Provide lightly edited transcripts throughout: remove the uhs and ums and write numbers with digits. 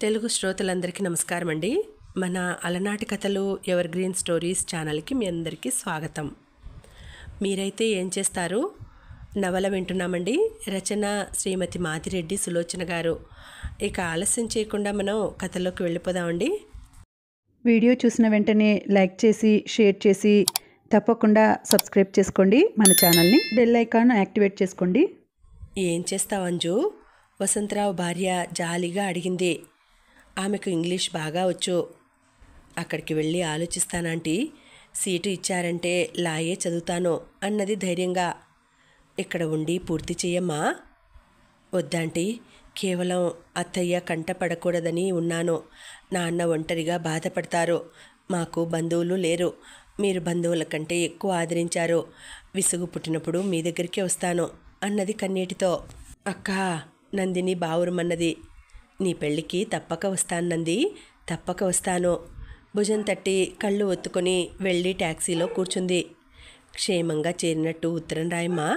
తెలుగు శ్రోతలందరికీ నమస్కారం అండి. మన అలనాటి కథలు ఎవర్ గ్రీన్ స్టోరీస్ ఛానల్కి మీ అందరికీ స్వాగతం. మీరైతే ఏం చేస్తారు? నవల వింటున్నామండి. రచన శ్రీమతి మాదిరెడ్డి సులోచన గారు. ఇక ఆలస్యం చేయకుండా మనం కథలోకి వెళ్ళిపోదామండి. వీడియో చూసిన వెంటనే లైక్ చేసి షేర్ చేసి తప్పకుండా సబ్స్క్రైబ్ చేసుకోండి. మన ఛానల్ని బెల్ ఐకాన్ యాక్టివేట్ చేసుకోండి. ఏం చేస్తావు అంజు? వసంతరావు భార్య జాలిగా అడిగింది. ఆమెకు ఇంగ్లీష్ బాగా వచ్చు. అక్కడికి వెళ్ళి ఆలోచిస్తానంటీ. సీటు ఇచ్చారంటే లాయే చదువుతాను అన్నది ధైర్యంగా. ఇక్కడ ఉండి పూర్తి చెయ్యమ్మా. వద్దాంటీ, కేవలం అత్తయ్య కంట పడకూడదని ఉన్నాను. నాన్న ఒంటరిగా బాధపడతారు. మాకు బంధువులు లేరు. మీరు బంధువుల కంటే ఎక్కువ ఆదరించారు. విసుగు పుట్టినప్పుడు మీ దగ్గరికే వస్తాను అన్నది కన్నీటితో. అక్కా, నందిని బావురుమన్నది. నీ పెళ్ళికి తప్పక వస్తాను నంది, తప్పక వస్తాను. భుజం తట్టి కళ్ళు ఒత్తుకొని వెళ్ళి ట్యాక్సీలో కూర్చుంది. క్షేమంగా చేరినట్టు ఉత్తరం రాయమ్మా.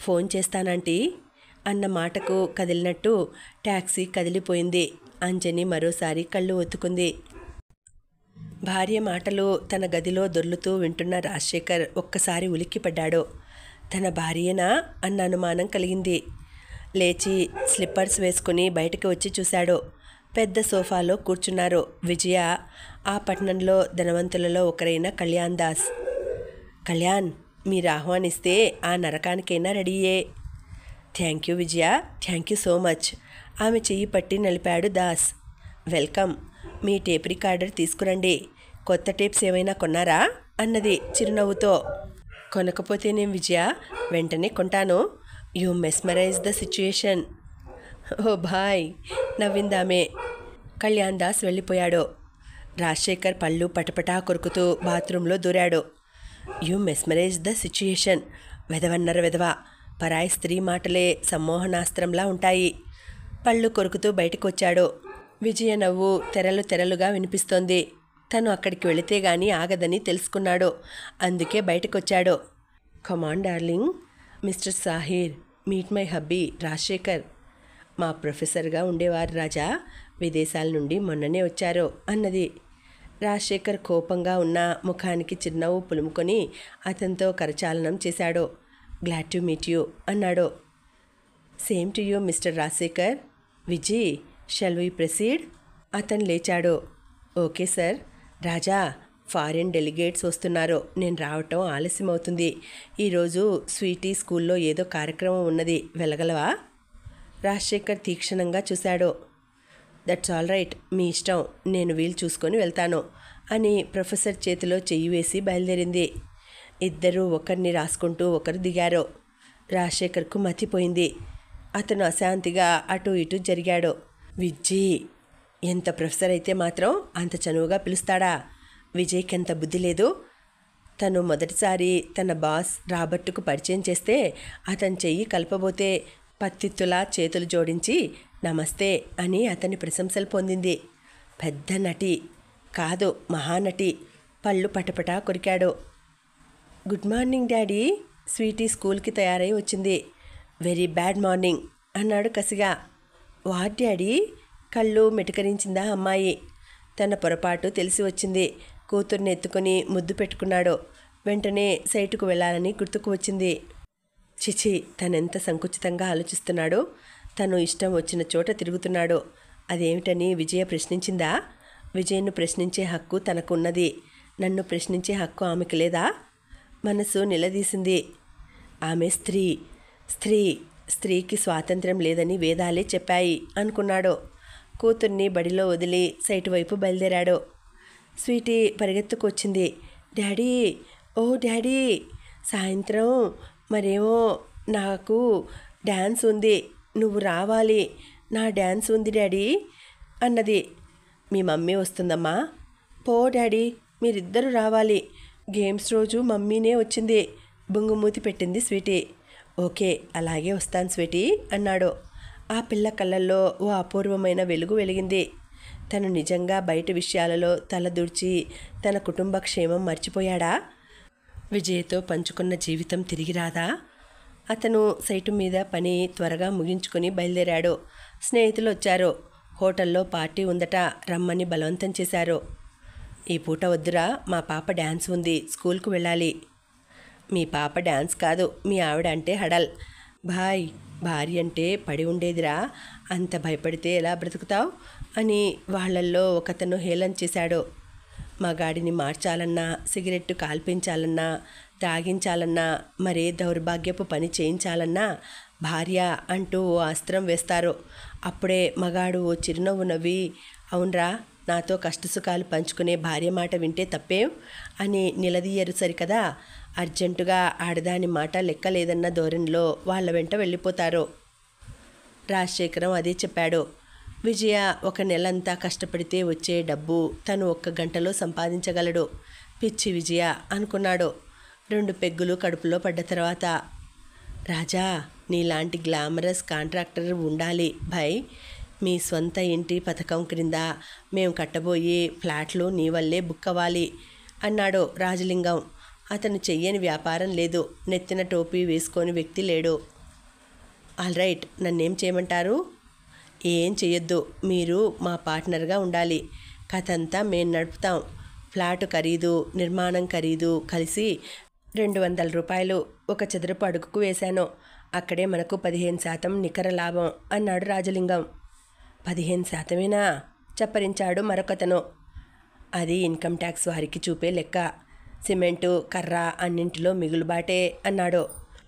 ఫోన్ చేస్తానంటీ అన్న మాటకు కదిలినట్టు ట్యాక్సీ కదిలిపోయింది. అంజని మరోసారి కళ్ళు ఒత్తుకుంది. భార్య మాటలు తన గదిలో దొర్లుతూ వింటున్న రాజశేఖర్ ఒక్కసారి ఉలిక్కిపడ్డాడు. తన భార్యేనా అన్న అనుమానం కలిగింది. లేచి స్లిప్పర్స్ వేసుకుని బయటకు వచ్చి చూశాడు. పెద్ద సోఫాలో కూర్చున్నారు విజయ, ఆ పట్టణంలో ధనవంతులలో ఒకరైన కళ్యాణ్ దాస్. కళ్యాణ్, మీరు ఆహ్వానిస్తే ఆ నరకానికైనా రెడీయే. Thank you Vijaya, thank you so much. ఆమె చెయ్యి పట్టి నలిపాడు దాస్. వెల్కమ్. మీ టేప్ రికార్డర్ తీసుకురండి. కొత్త టేప్స్ ఏమైనా కొన్నారా అన్నది చిరునవ్వుతో. కొనకపోతేనేం విజయ, వెంటనే కొంటాను. You mesmerise the situation. Oh boy, నవ్విందామే. కళ్యాణ్ దాస్ వెళ్ళిపోయాడు. రాజశేఖర్ పళ్ళు పటపటా కొరుకుతూ బాత్రూంలో దూరాడు. You mesmerise the situation. వెదవన్నర వెదవ. పరాయి స్త్రీ మాటలే సమ్మోహనాస్త్రంలా ఉంటాయి. పళ్ళు కొరుకుతూ బయటకు వచ్చాడు. విజయ నవ్వు తెరలు తెరలుగా వినిపిస్తోంది. తను అక్కడికి వెళితే గానీ ఆగదని తెలుసుకున్నాడు. అందుకే బయటకొచ్చాడు. Come on darling. Mister Sahir, meet my hubby Rajasekhar. మా ప్రొఫెసర్గా ఉండేవారు రాజా, విదేశాల నుండి మొన్ననే వచ్చారు అన్నది. రాజశేఖర్ కోపంగా ఉన్న ముఖానికి చిరునవ్వు పులుముకొని అతనితో కరచాలనం చేశాడు. గ్లాడ్ టు మీట్ యూ అన్నాడు. Same to you mister Rajasekhar. Viji, shall we proceed? అతను లేచాడు. Okay sir. Raja, foreign delegates వస్తున్నారు. నేను రావటం ఆలస్యమవుతుంది. ఈరోజు స్వీటీ స్కూల్లో ఏదో కార్యక్రమం ఉన్నది, వెళ్ళగలవా? రాజశేఖర్ తీక్షణంగా చూశాడు. దట్స్ ఆల్ రైట్, మీ ఇష్టం. నేను వీలు చూసుకొని వెళ్తాను అని ప్రొఫెసర్ చేతిలో చెయ్యి వేసి బయలుదేరింది. ఇద్దరూ ఒకరిని రాసుకుంటూ ఒకరు దిగారు. రాజశేఖర్కు మతిపోయింది. అతను అశాంతిగా అటు ఇటు జరిగాడు. విజ్జీ, ఎంత ప్రొఫెసర్ అయితే మాత్రం అంత చనువుగా పిలుస్తాడా? విజయ్కి ఎంత బుద్ధి లేదు. తను మొదటిసారి తన బాస్ రాబర్ట్కు పరిచయం చేస్తే అతని చెయ్యి కలపబోతే పత్తిత్తులా చేతులు జోడించి నమస్తే అని అతని ప్రశంసలు పొందింది. పెద్ద నటి కాదు, మహానటి. పళ్ళు పటపటా కొరికాడు. Good morning daddy. స్వీటీ స్కూల్కి తయారై వచ్చింది. వెరీ బ్యాడ్ మార్నింగ్ అన్నాడు కసిగా. What daddy? కళ్ళు మిటకరించిందా అమ్మాయి. తన పొరపాటు తెలిసి వచ్చింది. కూతుర్ని ఎత్తుకొని ముద్దు పెట్టుకున్నాడు. వెంటనే సైటుకు వెళ్ళాలని గుర్తుకు వచ్చింది. చిచి, తనెంత సంకుచితంగా ఆలోచిస్తున్నాడో. తను ఇష్టం వచ్చిన చోట తిరుగుతున్నాడు. అదేమిటని విజయ ప్రశ్నించిందా? విజయ్ను ప్రశ్నించే హక్కు తనకున్నది. నన్ను ప్రశ్నించే హక్కు ఆమెకు లేదా? మనసు నిలదీసింది. ఆమె స్త్రీ. స్త్రీకి స్వాతంత్ర్యం లేదని వేదాలే చెప్పాయి అనుకున్నాడు. కూతుర్ని బడిలో వదిలి సైటు వైపు బయలుదేరాడు. స్వీటీ పరిగెత్తుకొచ్చింది. డాడీ, ఓ డాడీ, సాయంత్రం మరేమో నాకు డ్యాన్స్ ఉంది, నువ్వు రావాలి. నా డ్యాన్స్ ఉంది డాడీ అన్నది. మీ మమ్మీ వస్తుందమ్మా. పో డాడీ, మీరిద్దరూ రావాలి. గేమ్స్ రోజు మమ్మీనే వచ్చింది. బొంగుమూతి పెట్టింది స్వీటీ. ఓకే, అలాగే వస్తాను స్వీటీ అన్నాడు. ఆ పిల్ల కళ్ళల్లో ఓ అపూర్వమైన వెలుగు వెలిగింది. తను నిజంగా బయట విషయాలలో తలదూర్చి తన కుటుంబ క్షేమం మర్చిపోయాడా? విజయ్తో పంచుకున్న జీవితం తిరిగి రాదా? అతను సైటు మీద పని త్వరగా ముగించుకొని బయలుదేరాడు. స్నేహితులు వచ్చారు. హోటల్లో పార్టీ ఉందట, రమ్మని బలవంతం చేశారు. ఈ పూట వద్దురా, మా పాప డ్యాన్స్ ఉంది, స్కూల్కు వెళ్ళాలి. మీ పాప డ్యాన్స్ కాదు, మీ ఆవిడ అంటే హడల్. భాయ్, భార్య అంటే పడి ఉండేదిరా, అంత భయపడితే ఎలా బ్రతుకుతావు అని వాళ్ళల్లో ఒకతను హేళన చేశాడు. మగాడిని మార్చాలన్నా, సిగరెట్టు కాల్పించాలన్నా, తాగించాలన్నా, మరే దౌర్భాగ్యపు పని చేయించాలన్నా భార్య అంటూ ఓ అస్త్రం వేస్తారు. అప్పుడే మగాడు ఓ చిరునవ్వు నవ్వి, అవునరా, నాతో కష్టసుఖాలు పంచుకునే భార్య మాట వింటే తప్పేం అని నిలదీయరు సరికదా. అర్జెంటుగా ఆడదాని మాట లెక్కలేదన్న ధోరణిలో వాళ్ళ వెంట వెళ్ళిపోతారు. రాజశేఖరం అదే చెప్పాడు. విజయ 1 నెలంతా కష్టపడితే వచ్చే డబ్బు తను 1 గంటలో సంపాదించగలడు. పిచ్చి విజయ అనుకున్నాడు 2 పెగ్గులు కడుపులో పడ్డ తర్వాత. రాజా, నీలాంటి గ్లామరస్ కాంట్రాక్టర్ ఉండాలి భయ్. మీ స్వంత ఇంటి పథకం క్రింద మేము కట్టబోయే ఫ్లాట్లు నీ వల్లే బుక్ అవ్వాలి అన్నాడు రాజలింగం. అతను చెయ్యని వ్యాపారం లేదు, నెత్తిన టోపీ వేసుకొని వ్యక్తి లేడు. ఆల్ రైట్, నన్నేం చేయమంటారు? ఏం చెయ్యొద్దు, మీరు మా పార్ట్నర్గా ఉండాలి. కథ అంతా మేము నడుపుతాం. ఫ్లాటు ఖరీదు, నిర్మాణం ఖరీదు కలిసి 200 రూపాయలు 1 చదరపు అడుగుకు వేశాను. అక్కడే మనకు 15% నికర లాభం అన్నాడు రాజలింగం. 15%మేనా? చప్పరించాడు మరొకతను. అది ఇన్కమ్ ట్యాక్స్ వారికి చూపే లెక్క. సిమెంటు, కర్ర అన్నింటిలో మిగులుబాటే అన్నాడు.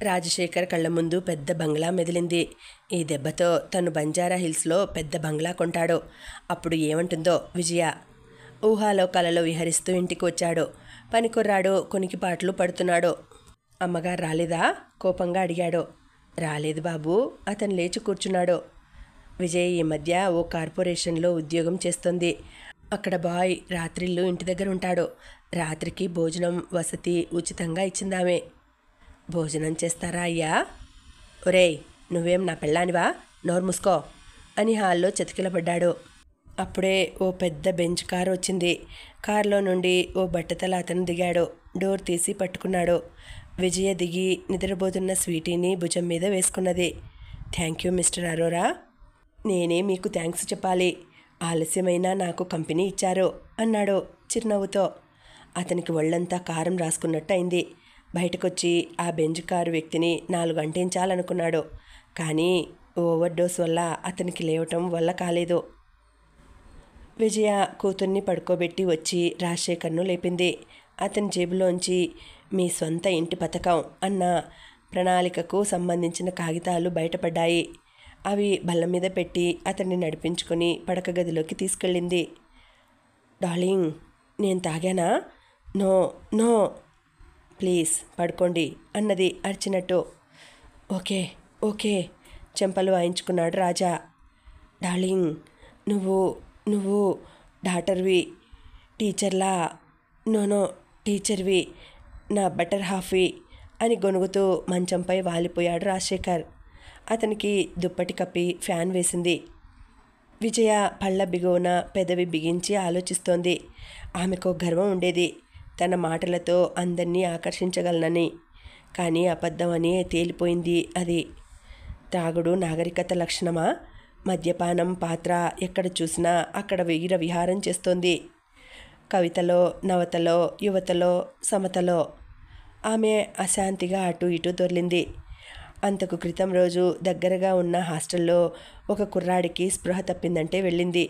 రాజశేఖర్ కళ్ళ ముందు పెద్ద బంగ్లా మెదిలింది. ఈ దెబ్బతో తను బంజారా హిల్స్లో పెద్ద బంగ్లా కొంటాడు. అప్పుడు ఏమంటుందో విజయ. ఊహాలోకాలలో విహరిస్తూ ఇంటికి వచ్చాడు. పనికుర్రాడు కొనికిపాట్లు పడుతున్నాడు. అమ్మగారు రాలేదా? కోపంగా అడిగాడు. రాలేదు బాబు, అతను లేచి కూర్చున్నాడు. విజయ్ ఈ మధ్య ఓ కార్పొరేషన్లో ఉద్యోగం చేస్తుంది. అక్కడ బాయ్ రాత్రిళ్ళు ఇంటి దగ్గర ఉంటాడు. రాత్రికి భోజనం వసతి ఉచితంగా ఇచ్చిందామే. భోజనం చేస్తారా అయ్యా? ఒరేయ్, నువ్వేం నా పెళ్ళానివా? నోరు మూసుకో అని హాల్లో చతికిలపడ్డాడు. అప్పుడే ఓ పెద్ద బెంచ్ కారు వచ్చింది. కారులో నుండి ఓ బట్టతల అతను దిగాడు. డోర్ తీసి పట్టుకున్నాడు. విజయ దిగి నిద్రపోతున్న స్వీటీని భుజం మీద వేసుకున్నది. Thank you mister Arora. నేనే మీకు థ్యాంక్స్ చెప్పాలి. ఆలస్యమైనా నాకు కంపెనీ ఇచ్చారు అన్నాడు చిరునవ్వుతో. అతనికి ఒళ్ళంతా కారం రాసుకున్నట్టు అయింది. బయటకొచ్చి ఆ బెంజ్ కారు వ్యక్తిని 4 గంటించాలనుకున్నాడు. కానీ ఓవర్ డోస్ వల్ల అతనికి లేవటం వల్ల కాలేదు. విజయ కూతుర్ని పడుకోబెట్టి వచ్చి రాజశేఖర్ను లేపింది. అతని జేబులోంచి మీ స్వంత ఇంటి పథకం అన్న ప్రణాళికకు సంబంధించిన కాగితాలు బయటపడ్డాయి. అవి బల్ల మీద పెట్టి అతన్ని నడిపించుకొని పడక గదిలోకి తీసుకెళ్ళింది. డార్లింగ్, నేను తాగానా? నో నో, ప్లీజ్ పడుకోండి అన్నది అరిచినట్టు. ఓకే ఓకే చెంపలు వాయించుకున్నాడు రాజా. డార్లింగ్, నువ్వు డాక్టర్వి, టీచర్లా. నో టీచర్వి, నా బెటర్ హాఫ్వి అని గొనుగుతూ మంచంపై వాలిపోయాడు రాజశేఖర్. అతనికి దుప్పటి కప్పి ఫ్యాన్ వేసింది. విజయ పళ్ళ బిగువున పెదవి బిగించి ఆలోచిస్తోంది. ఆమెకు గర్వం ఉండేది తన మాటలతో అందరినీ ఆకర్షించగలనని. కానీ అబద్ధమని తేలిపోయింది అది. త్రాగుడు నాగరికత లక్షణమా? మద్యపానం పాత్ర ఎక్కడ చూసినా అక్కడ వీర విహారం చేస్తోంది. కవితలో, నవతలో, యువతలో, సమతలో. ఆమె అశాంతిగా అటు ఇటు దొర్లింది. అంతకు క్రితం రోజు దగ్గరగా ఉన్న హాస్టల్లో ఒక కుర్రాడికి స్పృహ తప్పిందంటే వెళ్ళింది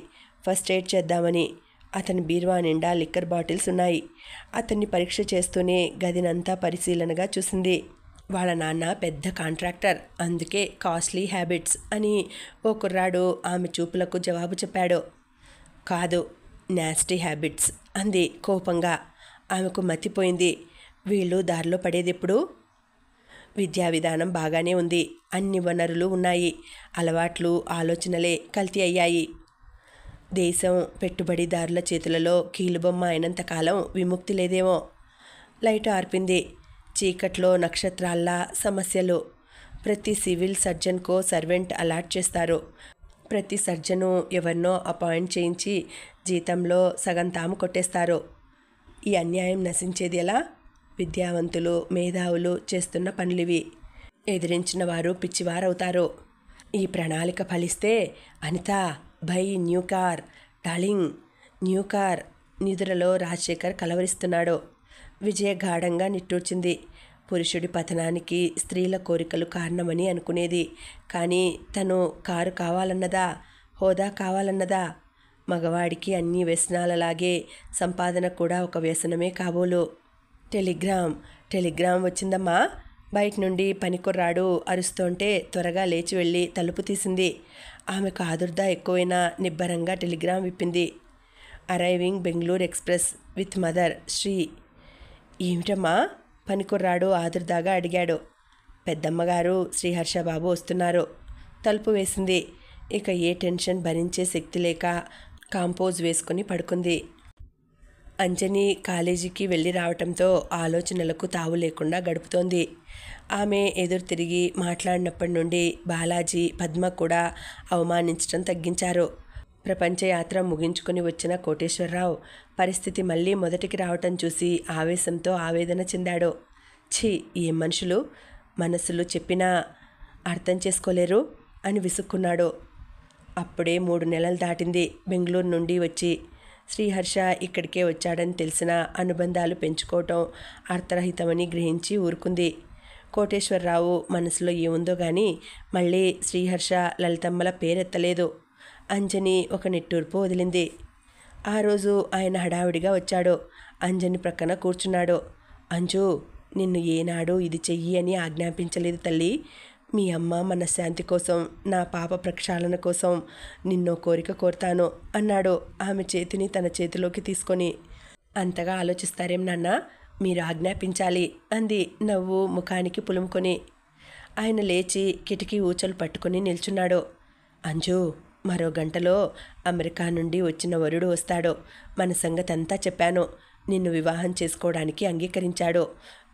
ఫస్ట్ ఎయిడ్ చేద్దామని. అతని బీరువా నిండా లిక్కర్ బాటిల్స్ ఉన్నాయి. అతన్ని పరీక్ష చేస్తూనే గదినంతా పరిశీలనగా చూసింది. వాళ్ళ నాన్న పెద్ద కాంట్రాక్టర్, అందుకే కాస్ట్లీ హ్యాబిట్స్ అని ఓ కుర్రాడు ఆమె చూపులకు జవాబు చెప్పాడు. కాదు, నాస్టీ హ్యాబిట్స్ అంది కోపంగా. ఆమెకు మతిపోయింది. వీళ్ళు దారిలో పడేదెప్పుడు? విద్యా విధానం బాగానే ఉంది, అన్ని వనరులు ఉన్నాయి. అలవాట్లు, ఆలోచనలే కల్తీ అయ్యాయి. దేశం పెట్టుబడిదారుల చేతులలో కీలుబొమ్మ అయినంతకాలం విముక్తి లేదేమో. లైట్ ఆర్పింది. చీకట్లో నక్షత్రాల్లా సమస్యలు. ప్రతి సివిల్ సర్జన్కో సర్వెంట్ అలాట్ చేస్తారు. ప్రతి సర్జను ఎవరినో అపాయింట్ చేయించి జీతంలో సగం తాము కొట్టేస్తారు. ఈ అన్యాయం నశించేది ఎలా? విద్యావంతులు, మేధావులు చేస్తున్న పనులివి. ఎదిరించిన వారు పిచ్చివారవుతారు. ఈ ప్రణాళిక ఫలిస్తే Anitha buy new car darling, new car. నిద్రలో రాజశేఖర్ కలవరిస్తున్నాడు. విజయ గాఢంగా నిట్టూర్చింది. పురుషుడి పతనానికి స్త్రీల కోరికలు కారణమని అనుకునేది. కానీ తను కారు కావాలన్నదా, హోదా కావాలన్నదా? మగవాడికి అన్ని వ్యసనాలలాగే సంపాదన కూడా ఒక వ్యసనమే కాబోలు. టెలిగ్రామ్ వచ్చిందమ్మా. బయట నుండి పనికుర్రాడు అరుస్తుంటే త్వరగా లేచి వెళ్ళి తలుపు తీసింది. ఆమెకు ఆదుర్దా ఎక్కువైనా నిబ్బరంగా టెలిగ్రామ్ విప్పింది. Arriving Bengaluru express with mother Shri. ఏమిటమ్మా? పనికుర్రాడు ఆదుర్దాగా అడిగాడు. పెద్దమ్మగారు శ్రీహర్షబాబు వస్తున్నారు. తలుపు వేసింది. ఇక ఏ టెన్షన్ భరించే శక్తి లేక కాంపోజ్ వేసుకుని పడుకుంది. అంజని కాలేజీకి వెళ్ళి రావటంతో ఆలోచనలకు తావు లేకుండా గడుపుతోంది. ఆమె ఎదురు తిరిగి మాట్లాడినప్పటి నుండి బాలాజీ, పద్మ కూడా అవమానించడం తగ్గించారు. ప్రపంచయాత్ర ముగించుకుని వచ్చిన కోటేశ్వరరావు పరిస్థితి మళ్ళీ మొదటికి రావటం చూసి ఆవేశంతో ఆవేదన చెందాడు. ఛీ, ఏం మనుషులు! మనసులు చెప్పినా అర్థం చేసుకోలేరు అని విసుక్కున్నాడు. అప్పుడే 3 నెలలు దాటింది బెంగళూరు నుండి వచ్చి. శ్రీహర్ష ఇక్కడికే వచ్చాడని తెలిసిన అనుబంధాలు పెంచుకోవటం అర్థరహితమని గ్రహించి ఊరుకుంది. కోటేశ్వరరావు మనసులో ఏముందో గాని మళ్ళీ శ్రీహర్ష, లలితమ్మల పేరెత్తలేదు. అంజని ఒక నిట్టూర్పు వదిలింది. ఆ రోజు ఆయన హడావిడిగా వచ్చాడు. అంజని ప్రక్కన కూర్చున్నాడు. అంజు, నిన్ను ఏనాడు ఇది చెయ్యి అని ఆజ్ఞాపించలేదు తల్లి. మీ అమ్మ మనశ్శాంతి కోసం, నా పాప ప్రక్షాళన కోసం నిన్నో కోరిక కోరుతాను అన్నాడు ఆమె చేతిని తన చేతిలోకి తీసుకొని. అంతగా ఆలోచిస్తారేం నాన్న, మీరు ఆజ్ఞాపించాలి అంది నవ్వు ముఖానికి పులుముకొని. ఆయన లేచి కిటికీ ఊచలు పట్టుకుని నిల్చున్నాడు. అంజు, మరో గంటలో అమెరికా నుండి వచ్చిన వరుడు వస్తాడు. మన సంగతంతా చెప్పాను. నిన్ను వివాహం చేసుకోవడానికి అంగీకరించాడు.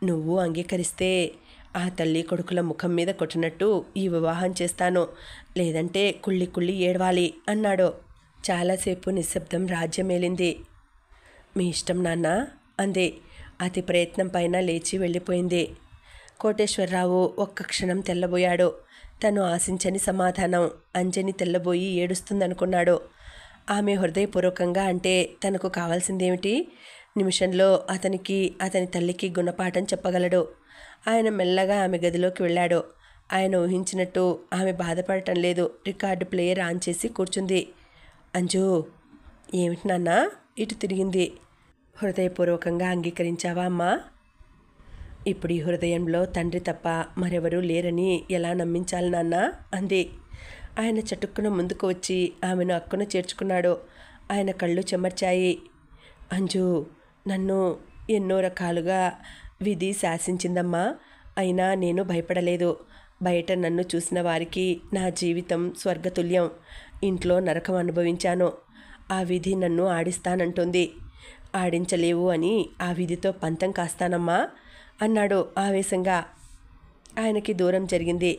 నువ్వు అంగీకరిస్తే ఆ తల్లి కొడుకుల ముఖం మీద కొట్టినట్టు ఈ వివాహం చేస్తాను, లేదంటే కుళ్ళి కుళ్ళి ఏడవాలి అన్నాడు. చాలాసేపు నిశ్శబ్దం రాజ్యమేలింది. మీ ఇష్టం నాన్న అంది. అతి ప్రయత్నం పైన లేచి వెళ్ళిపోయింది. కోటేశ్వరరావు ఒక్క క్షణం తెల్లబోయాడు. తను ఆశించని సమాధానం. అంజని తెల్లబోయి ఏడుస్తుందనుకున్నాడు. ఆమె హృదయపూర్వకంగా అంటే తనకు కావాల్సిందేమిటి? నిమిషంలో అతనికి, అతని తల్లికి గుణపాఠం చెప్పగలడు. ఆయన మెల్లగా ఆమె గదిలోకి వెళ్ళాడు. ఆయన ఊహించినట్టు ఆమె బాధపడటం లేదు. రికార్డు ప్లేయర్ ఆన్ చేసి కూర్చుంది. అంజు, ఏమిటి నాన్న? ఇటు తిరిగింది. హృదయపూర్వకంగా అంగీకరించావా అమ్మా? ఇప్పుడు ఈ హృదయంలో తండ్రి తప్ప మరెవరూ లేరని ఎలా నమ్మించాలి నాన్న అంది. ఆయన చటుక్కున ముందుకు వచ్చి ఆమెను అక్కున చేర్చుకున్నాడు. ఆయన కళ్ళు చెమర్చాయి. అంజు, నన్ను ఎన్నో రకాలుగా విధి శాసించిందమ్మా. అయినా నేను భయపడలేదు. బయట నన్ను చూసిన వారికి నా జీవితం స్వర్గతుల్యం, ఇంట్లో నరకం అనుభవించాను. ఆ విధి నన్ను ఆడిస్తానంటుంది. ఆడించలేవు అని ఆ విధితో పంతం కాస్తానమ్మా అన్నాడు ఆవేశంగా. ఆయనకి దూరం జరిగింది.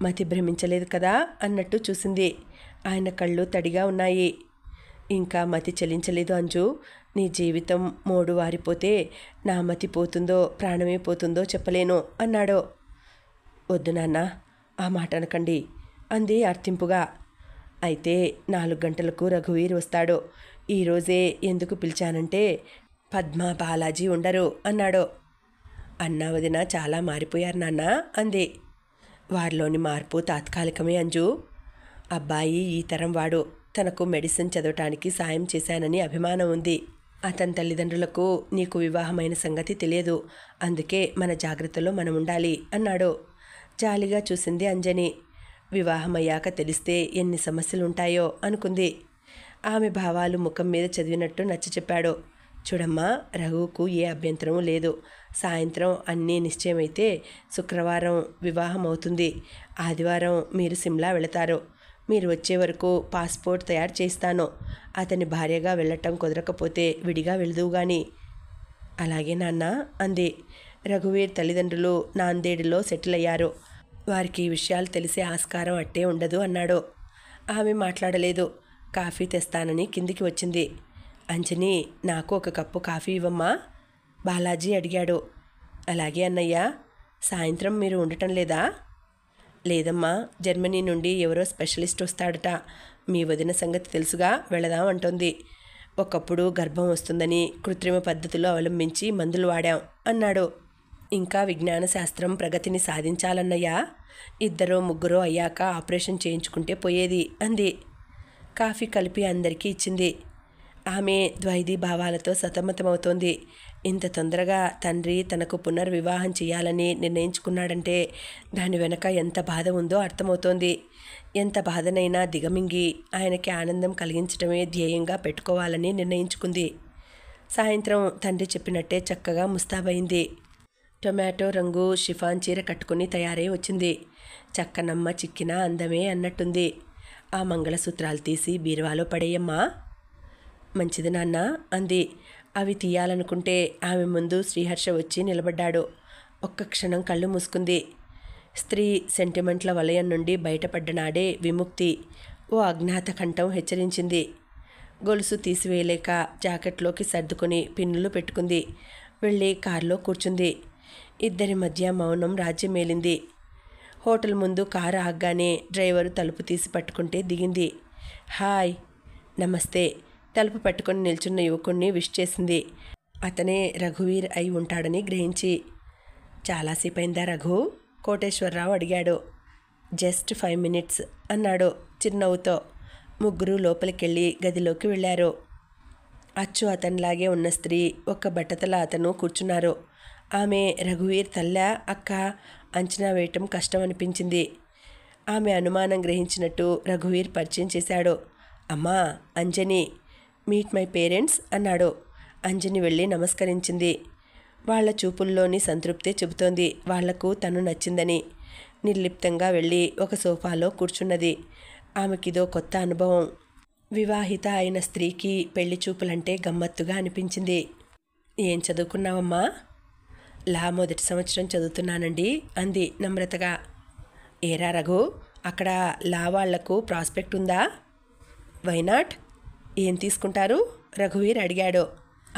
మతి భ్రమించలేదు కదా అన్నట్టు చూసింది. ఆయన కళ్ళు తడిగా ఉన్నాయి. ఇంకా మతి చలించలేదు అంజు. నీ జీవితం మోడు వారిపోతే నా మతి పోతుందో ప్రాణమే పోతుందో చెప్పలేను అన్నాడు. వద్దు నాన్న, ఆ మాట అనకండి అంది అర్థింపుగా. అయితే 4 గంటలకు రఘువీర్ వస్తాడు. ఈరోజే ఎందుకు పిలిచానంటే పద్మ, బాలాజీ ఉండరు అన్నాడు. అన్నా వదిన చాలా మారిపోయారు నాన్న అంది. వారిలోని మార్పు తాత్కాలికమే అంజు. అబ్బాయి ఈ తరం వాడు. తనకు మెడిసిన్ చదవటానికి సాయం చేశానని అభిమానం ఉంది. అతని తల్లిదండ్రులకు నీకు వివాహమైన సంగతి తెలియదు. అందుకే మన జాగ్రత్తలో మనం ఉండాలి అన్నాడు. జాలిగా చూసింది అంజని. వివాహమయ్యాక తెలిస్తే ఎన్ని సమస్యలుంటాయో అనుకుంది. ఆమె భావాలు ముఖం మీద చదివినట్టు నచ్చచెప్పాడు. చూడమ్మా, రఘువుకు ఏ అభ్యంతరమూ లేదు. సాయంత్రం అన్నీ నిశ్చయమైతే శుక్రవారం వివాహం అవుతుంది. ఆదివారం మీరు సిమ్లా వెళతారు. మీరు వచ్చే వరకు పాస్పోర్ట్ తయారు చేస్తాను. అతని భార్యగా వెళ్ళటం కుదరకపోతే విడిగా వెళదువు గాని. అలాగే నాన్న అంది. రఘువీర్ తల్లిదండ్రులు నాందేడులో సెటిల్ అయ్యారు. వారికి ఈ విషయాలు తెలిసే ఆస్కారం అట్టే ఉండదు అన్నాడు. ఆమె మాట్లాడలేదు. కాఫీ తెస్తానని కిందికి వచ్చింది. అంజని, నాకు ఒక కప్పు కాఫీ ఇవ్వమ్మా బాలాజీ అడిగాడు. అలాగే అన్నయ్య. సాయంత్రం మీరు ఉండటం లేదా? లేదమ్మా, జర్మనీ నుండి ఎవరో స్పెషలిస్ట్ వస్తాడట. మీ వదిన సంగతి తెలుసుగా, వెళదాం అంటోంది. ఒకప్పుడు గర్భం వస్తుందని కృత్రిమ పద్ధతులు అవలంబించి మందులు వాడాం అన్నాడు. ఇంకా విజ్ఞాన శాస్త్రం ప్రగతిని సాధించాలన్నయ్యా. 2-3 అయ్యాక ఆపరేషన్ చేయించుకుంటే పోయేది అంది. కాఫీ కలిపి అందరికీ ఇచ్చింది. ఆమె ద్వైధీ భావాలతో సతమతమవుతోంది. ఇంత తొందరగా తండ్రి తనకు పునర్వివాహం చేయాలని నిర్ణయించుకున్నాడంటే దాని వెనక ఎంత బాధ ఉందో అర్థమవుతోంది. ఎంత బాధనైనా దిగమింగి ఆయనకి ఆనందం కలిగించడమే ధ్యేయంగా పెట్టుకోవాలని నిర్ణయించుకుంది. సాయంత్రం తండ్రి చెప్పినట్టే చక్కగా ముస్తాబైంది. టొమాటో రంగు షిఫాన్ చీర కట్టుకుని తయారై వచ్చింది. చక్కనమ్మ చిక్కిన అందమే అన్నట్టుంది. ఆ మంగళసూత్రాలు తీసి బీరువాలో పడేయమ్మా. మంచిది నాన్న అంది. అవి తీయాలనుకుంటే ఆమె ముందు శ్రీహర్ష వచ్చి నిలబడ్డాడు. ఒక్క క్షణం కళ్ళు మూసుకుంది. స్త్రీ సెంటిమెంట్ల వలయం నుండి బయటపడ్డనాడే విముక్తి. ఓ అజ్ఞాత కంఠం హెచ్చరించింది. గొలుసు తీసివేయలేక జాకెట్లోకి సర్దుకొని పిన్నులు పెట్టుకుంది. వెళ్ళి కారులో కూర్చుంది. ఇద్దరి మధ్య మౌనం రాజ్యమేలింది. హోటల్ ముందు కారు ఆగ్గానే డ్రైవరు తలుపు తీసి పట్టుకుంటే దిగింది. హాయ్, నమస్తే. తలుపు పట్టుకొని నిల్చున్న యువకుణ్ణి విష్ చేసింది. అతనే రఘువీర్ అయి ఉంటాడని గ్రహించి. చాలాసేపైందా రఘు? కోటేశ్వరరావు అడిగాడు. జస్ట్ 5 minutes అన్నాడు చిరునవ్వుతో. ముగ్గురు లోపలికెళ్ళి గదిలోకి వెళ్ళారు. అచ్చు అతనిలాగే ఉన్న స్త్రీ, ఒక్క బట్టతల అతను కూర్చున్నారు. ఆమె రఘువీర్ తల్లా అక్క అంచనా వేయటం కష్టం అనిపించింది. ఆమె అనుమానం గ్రహించినట్టు రఘువీర్ పరిచయం చేశాడు. అమ్మా, అంజని. మీట్ మై పేరెంట్స్ అన్నాడు. అంజని వెళ్ళి నమస్కరించింది. వాళ్ల చూపుల్లోని సంతృప్తే చెబుతోంది వాళ్లకు తను నచ్చిందని. నిర్లిప్తంగా వెళ్ళి ఒక సోఫాలో కూర్చున్నది. ఆమెకిదో కొత్త అనుభవం. వివాహిత అయిన స్త్రీకి పెళ్లి చూపులంటే గమ్మత్తుగా అనిపించింది. ఏం చదువుకున్నావమ్మా? లా 1వ సంవత్సరం చదువుతున్నానండి అంది నమ్రతగా. ఏరా రఘు, అక్కడ లా వాళ్లకు ప్రాస్పెక్ట్ ఉందా? వైనాట్? ఏం తీసుకుంటారు? రఘువీర్ అడిగాడు.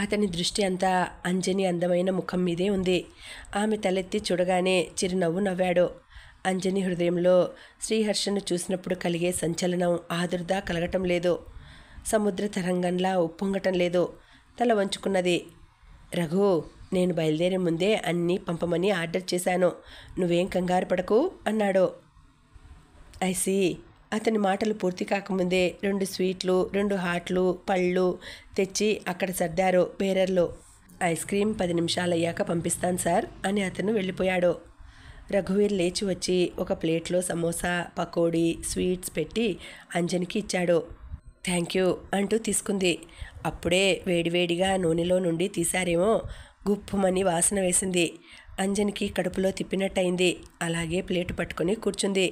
అతని దృష్టి అంతా అంజని అందమైన ముఖం మీదే ఉంది. ఆమె తలెత్తి చూడగానే చిరునవ్వు నవ్వాడు. అంజని హృదయంలో శ్రీహర్షను చూసినప్పుడు కలిగే సంచలనం, ఆదుర్ద కలగటం లేదు. సముద్ర తరంగంలా ఉప్పొంగటం లేదు. తల వంచుకున్నది. రఘు, నేను బయలుదేరే ముందే అన్నీ పంపమని ఆర్డర్ చేశాను. నువ్వేం కంగారు పడకు అన్నాడు. ఐసీ. అతని మాటలు పూర్తి కాకముందే 2 స్వీట్లు, 2 హాట్లు, పళ్ళు తెచ్చి అక్కడ సర్దారు బేరర్లు. ఐస్ క్రీమ్ 10 నిమిషాలయ్యాక పంపిస్తాను సార్ అని అతను వెళ్ళిపోయాడు. రఘువీర్ లేచి వచ్చి ఒక ప్లేట్లో సమోసా, పకోడీ, స్వీట్స్ పెట్టి అంజనికి ఇచ్చాడు. థ్యాంక్ యూ అంటూ తీసుకుంది. అప్పుడే వేడివేడిగా నూనెలో నుండి తీశారేమో, గుప్పుమని వాసన వేసింది. అంజనికి కడుపులో తిప్పినట్టయింది. అలాగే ప్లేటు పట్టుకొని కూర్చుంది.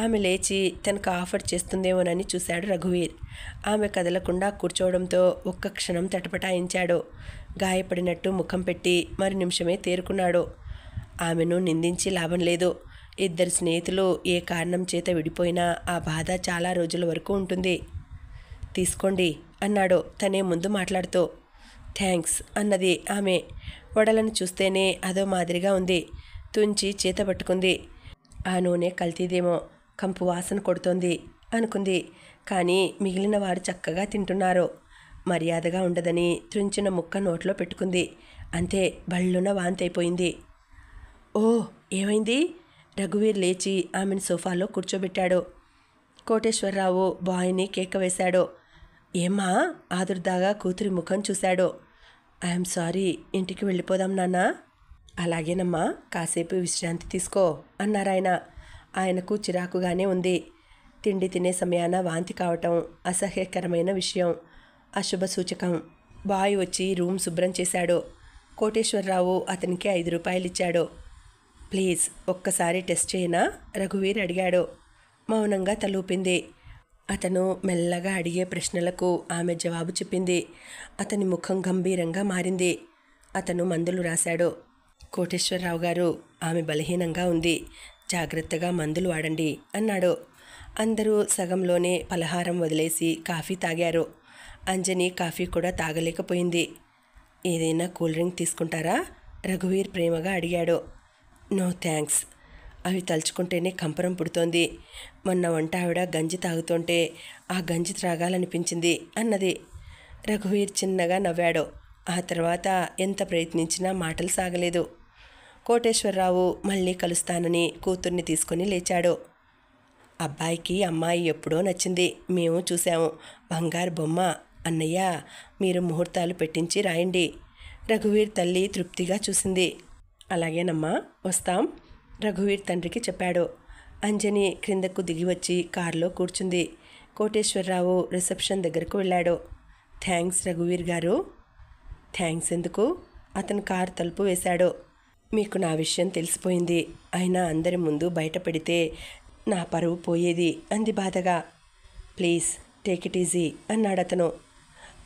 ఆమె లేచి తనకు ఆఫర్ చేస్తుందేమోనని చూశాడు రఘువీర్. ఆమె కదలకుండా కూర్చోవడంతో ఒక్క క్షణం తటపటాయించాడు. గాయపడినట్టు ముఖం పెట్టి మరి నిమిషమే తేరుకున్నాడు. ఆమెను నిందించి లాభం లేదు. 2 స్నేహితులు ఏ కారణం చేత విడిపోయినా ఆ బాధ చాలా రోజుల వరకు ఉంటుంది. తీసుకోండి అన్నాడు తనే ముందు మాట్లాడుతూ. థ్యాంక్స్ అన్నది ఆమె. వడలను చూస్తేనే అదో మాదిరిగా ఉంది. తుంచి చేత పట్టుకుంది. ఆ నూనె కల్తీదేమో, కంపు వాసన కొడుతోంది అనుకుంది. కానీ మిగిలిన వారు చక్కగా తింటున్నారు. మర్యాదగా ఉండదని త్రుంచిన ముక్క నోట్లో పెట్టుకుంది. అంతే, బళ్ళున వాంతైపోయింది. ఓ, ఏమైంది? రఘువీర్ లేచి ఆమెను సోఫాలో కూర్చోబెట్టాడు. కోటేశ్వరరావు బాయ్ని కేక వేశాడు. ఏమ్మా? ఆదుర్దాగా కూతురి ముఖం చూశాడు. ఐఎమ్ సారీ, ఇంటికి వెళ్ళిపోదాం నాన్నా. అలాగేనమ్మా, కాసేపు విశ్రాంతి తీసుకో అన్నారాయన. ఆయనకు చిరాకుగానే ఉంది. తిండి తినే సమయాన వాంతి కావటం అసహ్యకరమైన విషయం, అశుభ సూచకం. బాయ్ వచ్చి రూమ్ శుభ్రం చేశాడు. కోటేశ్వరరావు అతనికి 5 రూపాయలు ఇచ్చాడు. ప్లీజ్ ఒక్కసారి టెస్ట్ చేయనా? రఘువీర్ అడిగాడు. మౌనంగా తలూపింది. అతను మెల్లగా అడిగే ప్రశ్నలకు ఆమె జవాబు చెప్పింది. అతని ముఖం గంభీరంగా మారింది. అతను మందులు రాశాడు. కోటేశ్వరరావు గారు, ఆమె బలహీనంగా ఉంది, జాగ్రత్తగా మందులు వాడండి అన్నాడు. అందరూ సగంలోనే పలహారం వదిలేసి కాఫీ తాగారు. అంజని కాఫీ కూడా తాగలేకపోయింది. ఏదైనా కూల్ డ్రింక్ తీసుకుంటారా? రఘువీర్ ప్రేమగా అడిగాడు. No thanks. అవి తలుచుకుంటేనే కంపరం పుడుతోంది. మొన్న వంట ఆవిడ గంజి తాగుతుంటే ఆ గంజి త్రాగాలనిపించింది అన్నది. రఘువీర్ చిన్నగా నవ్వాడు. ఆ తర్వాత ఎంత ప్రయత్నించినా మాటలు సాగలేదు. కోటేశ్వరరావు మళ్ళీ కలుస్తానని కూతుర్ని తీసుకొని లేచాడు. అబ్బాయికి అమ్మాయి ఎప్పుడో నచ్చింది, మేము చూసాము, బంగారు బొమ్మ. అన్నయ్య, మీరు ముహూర్తాలు పెట్టించి రాయండి. రఘువీర్ తల్లి తృప్తిగా చూసింది. అలాగేనమ్మా, వస్తాం, రఘువీర్ తండ్రికి చెప్పాడు. అంజని క్రిందకు దిగివచ్చి కారులో కూర్చుంది. కోటేశ్వరరావు రిసెప్షన్ దగ్గరకు వెళ్ళాడు. థ్యాంక్స్ రఘువీర్ గారు. థ్యాంక్స్ ఎందుకు? అతను కారు తలుపు వేశాడు. మీకు నా విషయం తెలిసిపోయింది, అయినా అందరి ముందు బయట పెడితే నా పరువు పోయేది అంది బాధగా. ప్లీజ్ టేక్ ఇట్ ఈజీ అన్నాడతను.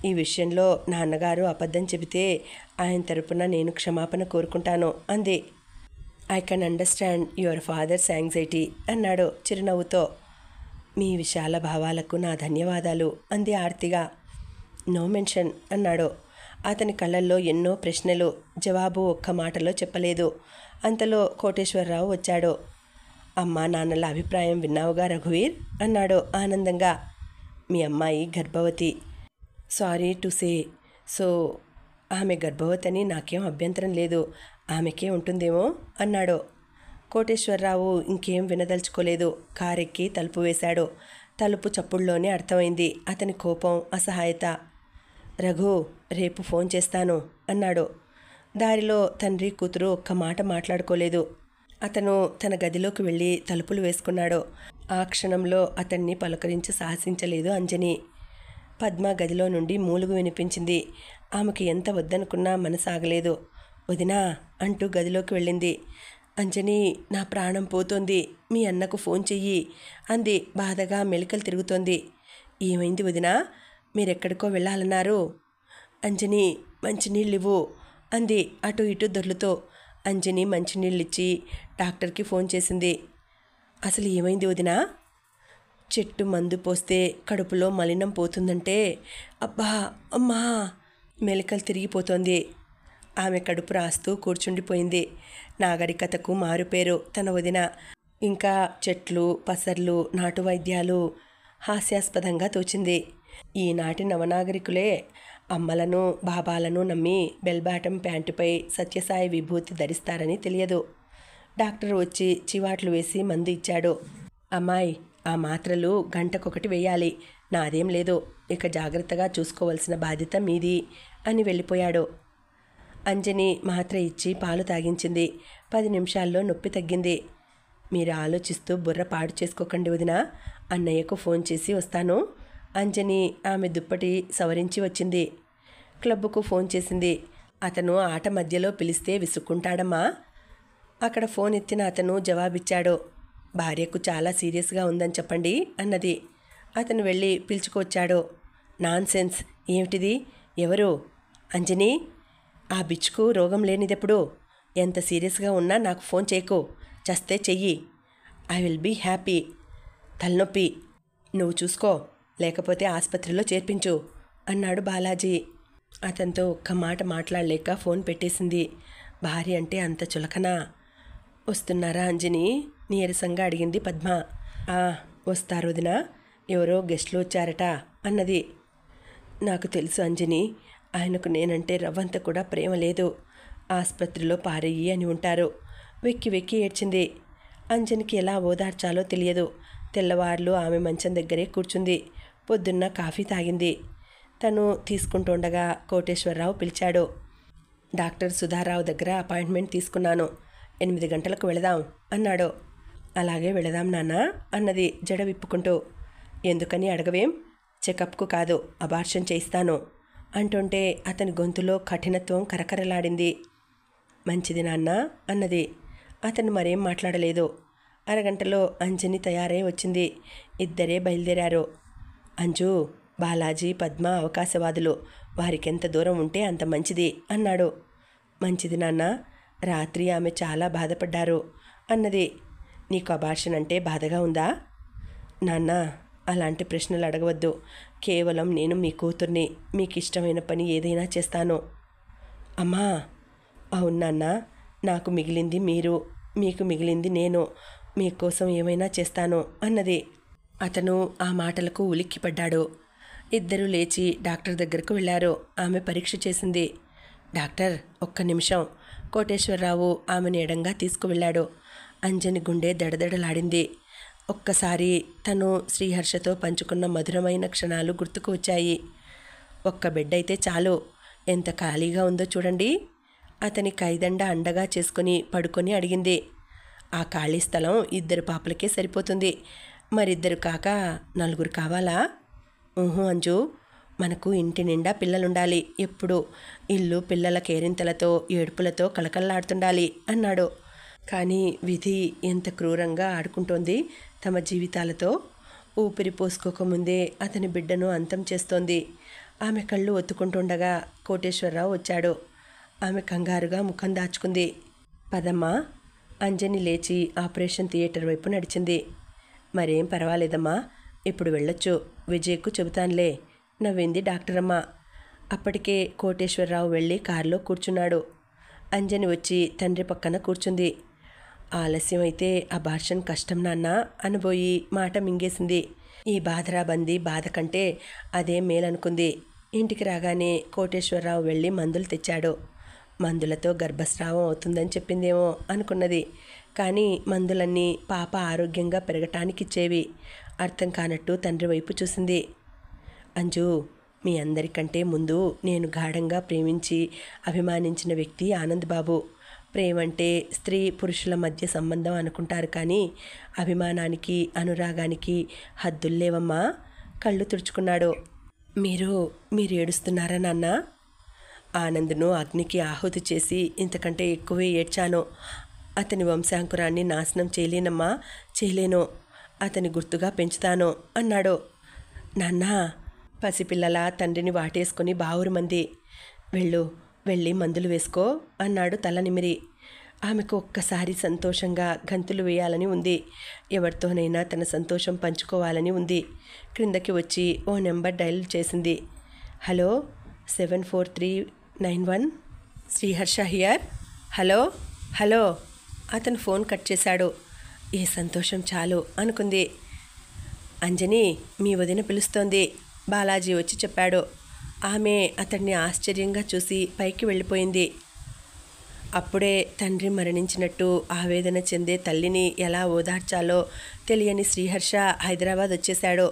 ఈ విషయంలో నాన్నగారు అబద్ధం చెబితే ఆయన తరపున నేను క్షమాపణ కోరుకుంటాను అంది. I can understand your father's anxiety అన్నాడు చిరునవ్వుతో. మీ విశాల భావాలకు నా ధన్యవాదాలు అంది ఆర్తిగా. నో మెన్షన్ అన్నాడు. అతని కళ్ళల్లో ఎన్నో ప్రశ్నలు, జవాబు ఒక్క మాటలో చెప్పలేదు. అంతలో కోటేశ్వరరావు వచ్చాడు. అమ్మా నాన్నల అభిప్రాయం విన్నావుగా రఘువీర్ అన్నాడు ఆనందంగా. మీ అమ్మాయి గర్భవతి. Sorry to say so. ఆమె గర్భవతిని నాకేం అభ్యంతరం లేదు, ఆమెకే ఉంటుందేమో అన్నాడు. కోటేశ్వరరావు ఇంకేం వినదలుచుకోలేదు. కారెక్కి తలుపు వేశాడు. తలుపు చప్పుడులోనే అర్థమైంది అతని కోపం, అసహాయత. రఘు, రేపు ఫోన్ చేస్తాను అన్నాడు. దారిలో తండ్రి కూతురు ఒక్క మాట మాట్లాడుకోలేదు. అతను తన గదిలోకి వెళ్ళి తలుపులు వేసుకున్నాడు. ఆ క్షణంలో అతన్ని పలకరించి సాహసించలేదు అంజని. పద్మ గదిలో నుండి మూలుగు వినిపించింది. ఆమెకు ఎంత వద్దనుకున్నా మనసాగలేదు. వదినా అంటూ గదిలోకి వెళ్ళింది. అంజని, నా ప్రాణం పోతోంది, మీ అన్నకు ఫోన్ చెయ్యి అంది బాధగా. మెలికలు తిరుగుతోంది. ఏమైంది వదినా, మీరెక్కడికో వెళ్ళాలన్నారు? అంజని, మంచినీళ్ళివ్వు అంది అటు ఇటు దొర్లుతో. అంజని మంచినీళ్ళిచ్చి డాక్టర్కి ఫోన్ చేసింది. అసలు ఏమైంది వదినా? చెట్టు మందు పోస్తే కడుపులో మలినం పోతుందంటే. అబ్బా, అమ్మా, మెలికలు తిరిగిపోతోంది. ఆమె కడుపు రాస్తూ కూర్చుండిపోయింది. నాగరికతకు మారుపేరు తన వదిన. ఇంకా చెట్లు, పసర్లు, నాటు వైద్యాలు. హాస్యాస్పదంగా తోచింది. ఈనాటి నవనాగరికులే అమ్మలను బాబాలను నమ్మి బెల్బాటం ప్యాంటుపై సత్యసాయి విభూతి ధరిస్తారని తెలియదు. డాక్టర్ వచ్చి చివాట్లు వేసి మందు ఇచ్చాడు. అమ్మాయి, ఆ మాత్రలు గంటకొకటి వేయాలి, నాదేం లేదు, ఇక జాగ్రత్తగా చూసుకోవలసిన బాధ్యత మీది అని వెళ్ళిపోయాడు. అంజని మాత్ర ఇచ్చి పాలు తాగించింది. 10 నిమిషాల్లో నొప్పి తగ్గింది. మీరు ఆలోచిస్తూ బుర్ర పాడు చేసుకోకండి వదినా, అన్నయ్యకు ఫోన్ చేసి వస్తాను. అంజని ఆమె దుప్పటి సవరించి వచ్చింది. క్లబ్కు ఫోన్ చేసింది. అతను ఆట మధ్యలో పిలిస్తే విసుక్కుంటాడమ్మా. అక్కడ ఫోన్ ఎత్తిన అతను జవాబిచ్చాడు. భార్యకు చాలా సీరియస్గా ఉందని చెప్పండి అన్నది. అతను వెళ్ళి పిలుచుకొచ్చాడు. నాన్సెన్స్, ఏమిటిది? ఎవరు? అంజని, ఆ బిచ్చుకు రోగం లేనిదెప్పుడు? ఎంత సీరియస్గా ఉన్నా నాకు ఫోన్ చేయకు, చస్తే చెయ్యి. I will be happy. తలనొప్పి, నువ్వు చూసుకో, లేకపోతే ఆసుపత్రిలో చేర్పించు అన్నాడు బాలాజీ. అతనితో ఒక్క మాట మాట్లాడలేక ఫోన్ పెట్టేసింది. భార్య అంటే అంత చులకనా? వస్తున్నారా అంజని? నీరసంగా అడిగింది పద్మ. వస్తారు వదినా, ఎవరో గెస్ట్లు వచ్చారట అన్నది. నాకు తెలుసు అంజని, ఆయనకు నేనంటే రవ్వంత కూడా ప్రేమ లేదు. ఆసుపత్రిలో పారయ్యి అని ఉంటారు. వెక్కి వెక్కి ఏడ్చింది. అంజనికి ఎలా ఓదార్చాలో తెలియదు. తెల్లవార్లు ఆమె మంచం దగ్గరే కూర్చుంది. పొద్దున్న కాఫీ తాగింది. తను తీసుకుంటుండగా కోటేశ్వరరావు పిలిచాడు. డాక్టర్ సుధారావు దగ్గర అపాయింట్మెంట్ తీసుకున్నాను, 8 గంటలకు వెళదాం అన్నాడు. అలాగే వెళదాం నాన్న అన్నది జడ విప్పుకుంటూ. ఎందుకని అడగవేం? చెకప్కు కాదు, అబార్షన్ చేయిస్తాను అంటుంటే అతని గొంతులో కఠినత్వం కరకరలాడింది. మంచిది నాన్న అన్నది. అతను మరేం మాట్లాడలేదు. అరగంటలో అంజని తయారై వచ్చింది. ఇద్దరే బయలుదేరారు. అంజు, బాలాజీ, పద్మ అవకాశవాదులు, వారికెంత దూరం ఉంటే అంత మంచిది అన్నాడు. మంచిది నాన్న, రాత్రి ఆమె చాలా బాధపడ్డారు అన్నది. నీకు అబార్షన్ అంటే బాధగా ఉందా? నాన్న, అలాంటి ప్రశ్నలు అడగవద్దు. కేవలం నేను మీ కూతుర్ని, మీకు ఇష్టమైన పని ఏదైనా చేస్తాను. అమ్మా. అవును నాన్న, నాకు మిగిలింది మీరు. మీకు మిగిలింది నేను, మీకోసం ఏమైనా చేస్తాను అన్నది. అతను ఆ మాటలకు ఉలిక్కిపడ్డాడు. ఇద్దరూ లేచి డాక్టర్ దగ్గరకు వెళ్ళారు. ఆమె పరీక్ష చేసింది. డాక్టర్, ఒక్క నిమిషం. కోటేశ్వరరావు ఆమెను ఎడంగా తీసుకువెళ్ళాడు. అంజని గుండె దడదడలాడింది. ఒక్కసారి తను శ్రీహర్షతో పంచుకున్న మధురమైన క్షణాలు గుర్తుకు వచ్చాయి. ఒక్క బెడ్ అయితే చాలు, ఎంత ఖాళీగా ఉందో చూడండి. అతని కైదండ అండగా చేసుకుని పడుకొని అడిగింది. ఆ ఖాళీ స్థలం 2 పాపలకే సరిపోతుంది, మరిద్దరు కాక 4 కావాలా? అంజు, మనకు ఇంటి నిండా పిల్లలుండాలి, ఎప్పుడు ఇల్లు పిల్లల కేరింతలతో ఏడుపులతో కళకళలాడుతుండాలి అన్నాడు. కానీ విధి ఎంత క్రూరంగా ఆడుకుంటోంది తమ జీవితాలతో. ఊపిరి పోసుకోకముందే అతని బిడ్డను అంతం చేస్తోంది. ఆమె కళ్ళు ఒత్తుకుంటుండగా కోటేశ్వరరావు వచ్చాడు. ఆమె కంగారుగా ముఖం దాచుకుంది. పదమ్మా. అంజని లేచి ఆపరేషన్ థియేటర్ వైపు నడిచింది. మరేం పర్వాలేదమ్మా, ఇప్పుడు వెళ్ళొచ్చు, విజయ్కు చెబుతానులే నవ్వింది డాక్టరమ్మ. అప్పటికే కోటేశ్వరరావు వెళ్ళి కారులో కూర్చున్నాడు. అంజని వచ్చి తండ్రి పక్కన కూర్చుంది. ఆలస్యం అయితే అబార్షన్ కష్టం నాన్న అనబోయి మాట మింగేసింది. ఈ బాధరాబందీ బాధ కంటే అదే మేలనుకుంది. ఇంటికి రాగానే కోటేశ్వరరావు వెళ్ళి మందులు తెచ్చాడు. మందులతో గర్భస్రావం అవుతుందని చెప్పిందేమో అనుకున్నది. కానీ మందులన్నీ పాప ఆరోగ్యంగా పెరగటానికిచ్చేవి. అర్థం కానట్టు తండ్రి వైపు చూసింది. అంజు, మీ అందరికంటే ముందు నేను గాఢంగా ప్రేమించి అభిమానించిన వ్యక్తి ఆనంద్ బాబు. ప్రేమంటే స్త్రీ పురుషుల మధ్య సంబంధం అనుకుంటారు, కానీ అభిమానానికి అనురాగానికి హద్దుల్లేవమ్మా. కళ్ళు తుడుచుకున్నాడు. మీరు ఏడుస్తున్నారా నాన్న? ఆనంద్ను అగ్నికి ఆహుతి చేసి ఇంతకంటే ఎక్కువే ఏడ్చాను. అతని వంశాంకురాన్ని నాశనం చేయలేనమ్మా, చేయలేను. అతని గుర్తుగా పెంచుతాను అన్నాడు. నాన్నా, పసిపిల్లల తండ్రిని వాటేసుకుని బావురుమంది. వెళ్ళి మందులు వేసుకో అన్నాడు తల నిమిరి. ఆమెకు ఒక్కసారి సంతోషంగా గంతులు వేయాలని ఉంది. ఎవరితోనైనా తన సంతోషం పంచుకోవాలని ఉంది. క్రిందకి వచ్చి ఓ నెంబర్ డయల్ చేసింది. Hello, 74391, Sriharsha here. హలో. అతను ఫోన్ కట్ చేశాడు. ఈ సంతోషం చాలు అనుకుంది. అంజని, మీ వదిన పిలుస్తోంది, బాలాజీ వచ్చి చెప్పాడు. ఆమె అతన్ని ఆశ్చర్యంగా చూసి పైకి వెళ్ళిపోయింది. అప్పుడే తండ్రి మరణించినట్టు ఆవేదన చెందే తల్లిని ఎలా ఓదార్చాలో తెలియని శ్రీహర్ష హైదరాబాద్ వచ్చేశాడు.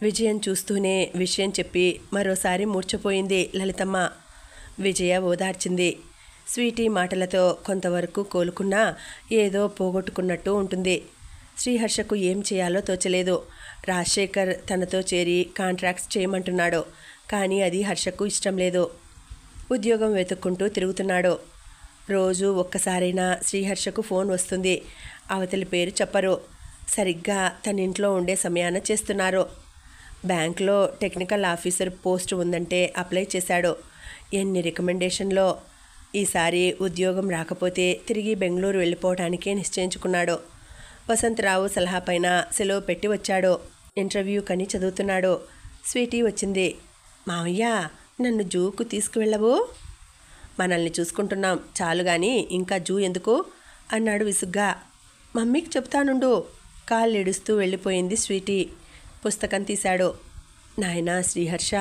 విజయం చూస్తూనే విషయం చెప్పి మరోసారి మూర్ఛపోయింది లలితమ్మ. విజయ ఓదార్చింది. స్వీటీ మాటలతో కొంతవరకు కోలుకున్నా ఏదో పోగొట్టుకున్నట్టు ఉంటుంది. శ్రీహర్షకు ఏం చేయాలో తోచలేదు. రాజశేఖర్ తనతో చేరి కాంట్రాక్ట్స్ చేయమంటున్నాడు, కానీ అది హర్షకు ఇష్టం లేదు. ఉద్యోగం వెతుక్కుంటూ తిరుగుతున్నాడు. రోజు ఒక్కసారైనా శ్రీహర్షకు ఫోన్ వస్తుంది. అవతలి పేరు చెప్పరు. సరిగ్గా తన ఇంట్లో ఉండే సమయాన చేస్తున్నారు. బ్యాంక్లో టెక్నికల్ ఆఫీసర్ పోస్ట్ ఉందంటే అప్లై చేశాడు. ఎన్ని రికమెండేషన్లో. ఈసారి ఉద్యోగం రాకపోతే తిరిగి బెంగళూరు వెళ్ళిపోవటానికే నిశ్చయించుకున్నాడు. వసంతరావు సలహా పైన సెలవు పెట్టి వచ్చాడు. ఇంటర్వ్యూ కని చదువుతున్నాడు. స్వీటీ వచ్చింది. మావయ్య, నన్ను జూకు తీసుకువెళ్ళవు? మనల్ని చూసుకుంటున్నాం చాలు గాని ఇంకా జూ ఎందుకు అన్నాడు విసుగ్గా. మమ్మీకి చెప్తానుండు. కాళ్ళు ఏడుస్తూ వెళ్ళిపోయింది స్వీటీ. పుస్తకం తీశాడు. నాయనా శ్రీహర్ష,